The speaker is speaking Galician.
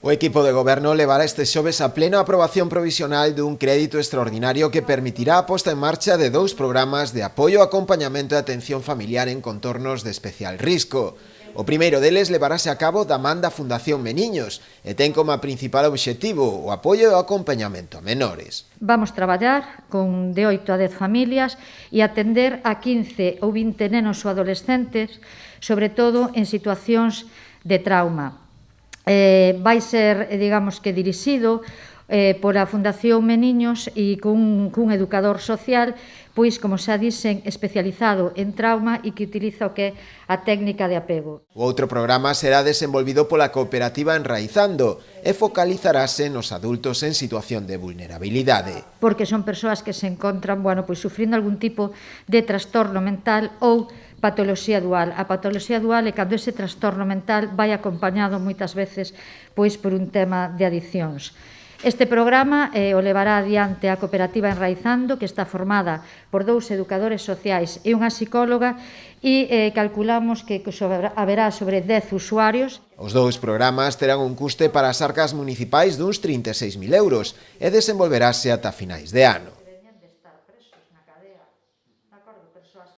O equipo de goberno levará este xoves a plena aprobación provisional dun crédito extraordinario que permitirá a posta en marcha de 2 programas de apoio, acompañamento e atención familiar en contornos de especial risco. O primeiro deles levarase a cabo da man da Fundación Meniños e ten como principal obxectivo o apoio e o acompañamento a menores. Vamos traballar con de 8 a 10 familias e atender a 15 ou 20 nenos ou adolescentes, sobre todo en situacións de trauma. Vai ser, digamos que, dirixido pola Fundación Meniños e cun educador social, pois, como xa dixen, especializado en trauma e que utiliza o que é a técnica de apego. O outro programa será desenvolvido pola cooperativa Enraizando e focalizarase nos adultos en situación de vulnerabilidade. Porque son persoas que se encontran, pois, sufrindo algún tipo de trastorno mental ou patoloxía dual. A patoloxía dual é cando ese trastorno mental vai acompañado moitas veces pois por un tema de adiccións. Este programa o levará adiante a cooperativa Enraizando, que está formada por 2 educadores sociais e unha psicóloga, e calculamos que haberá sobre 10 usuarios. Os 2 programas terán un custe para as arcas municipais duns 36.000 euros e desenvolverase ata finais de ano.